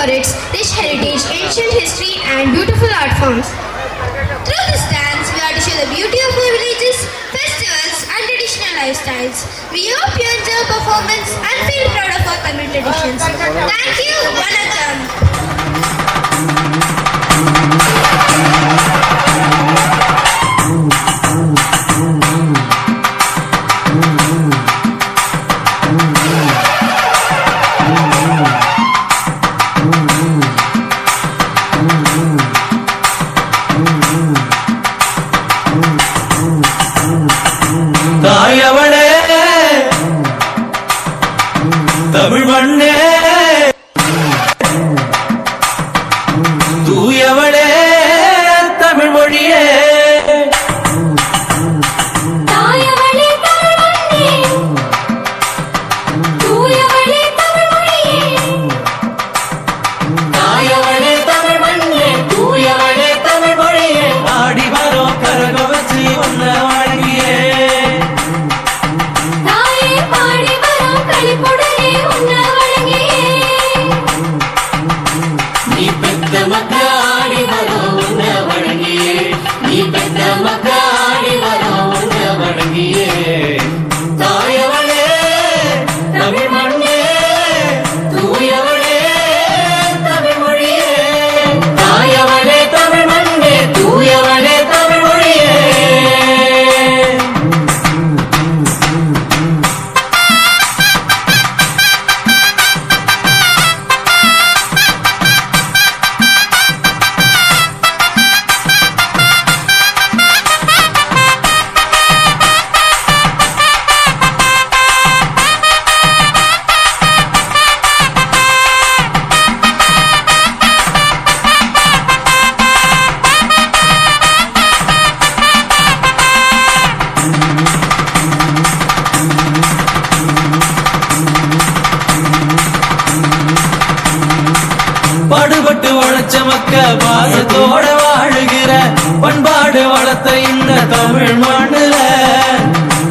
for its rich heritage, ancient history and beautiful art forms. Through this dance, we are to show the beauty of our villages, festivals and traditional lifestyles. We hope you enjoy our performance and feel proud of our Tamil traditions. Thank you. Vanakkam. தாயவளே Tamil மண்ணே தூயவளே தமிழ் மொழியே பாடுபட்டு உழைச்ச மக்க பாசத்தோட வாழுகிற பண்பாடு வளர்த்த இந்த தமிழ் மண்ணுல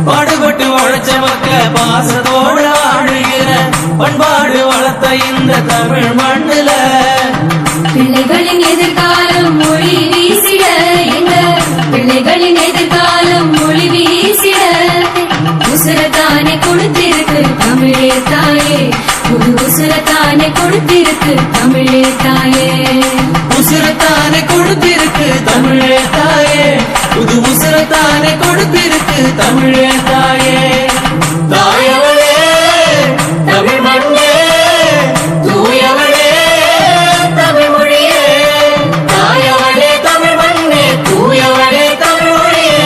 பாடுபட்டு உழைச்ச மக்க பாசத்தோட வாழுகிற பண்பாடு வளர்த்த இந்த தமிழ் மண்ணுல பிள்ளைகளின் எதிர்காலம் மொழி வீசிட எங்க பிள்ளைகளின் எதிர்காலம் மொழி வீசிட உசுரத்தானே கொடுத்திருக்கு தமிழே தாயே புது உசுரத்தானே கொடுத்திருக்கு தமிழே தாயே உசுரத்தானே கொடுத்திருக்கு தமிழே தாயே புது உசுரத்தானே கொடுத்திருக்கு தமிழே தாயே தாயவளே தமிழ் மண்ணே தூயவளே தமிழ் மொழியே தாயவளே தமிழ் மண்ணே தூயவளே தமிழ் மொழியே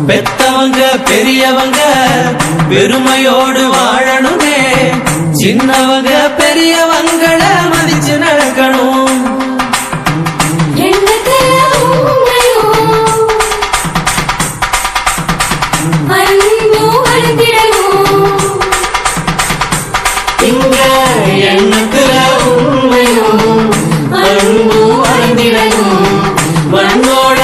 பெத்தவங்க பெரியவங்க பெருமையோடு வாழணுமே சின்னவங்க பெரியவங்கள மதிச்சு நடக்கணும் இங்க எண்ணத்துல உண்மையும் அன்பு வளர்ந்திடணும் மண்ணோட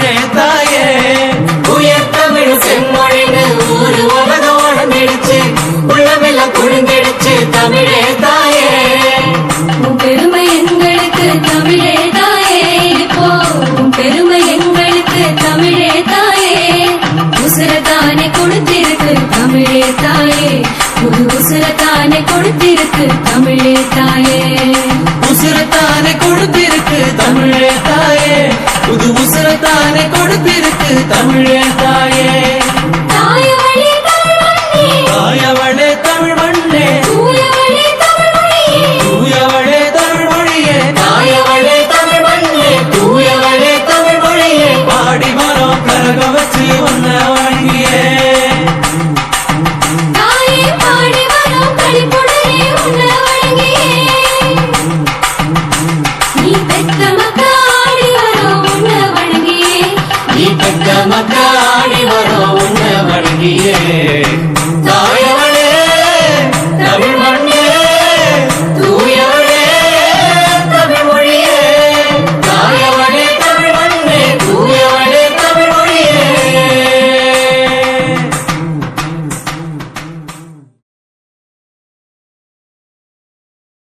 தமிழே தாயே உயர் தமிழ் செம்மொழின்னு ஊரு உலகம் வளர்ந்துடுச்சு உள்ளமெல்லாம் குழுந்திடுச்சு தமிழே தாயே உன் பெருமை எங்களுக்கு தமிழே தாயே இப்போ உன் பெருமை எங்களுக்கு தமிழே தாயே உசுரத்தானே கொடுத்திருக்கு தமிழே தாயே புது உசுரத்தானே கொடுத்திருக்கு தமிழே தாயே உசுரத்தானே கொடுத்திருக்கு தமிழே தாயே புது உசுரத்தானே கொடுத்திருக்கு தமிழே தாயே தாயவழி தமிழ் மண்ணே தாயவளே தமிழ் மண்ணே தூயவழி தமிழ் மொழியே தூயவளே தமிழ் மொழியே தாயவளே தமிழ் மண்ணே தூயவளே தமிழ் மொழியே பாடி மரம் கரக வச்சு ஒன்ன வணங்கியே தாயே பாடி வரும் களிப்புடனே உன்னை வணங்கியே நீ பெத்த மக்காடி வரும் உன்னை வணங்கியே நீ பெற்ற மக்காடி வரும் உன்ன வணங்கியே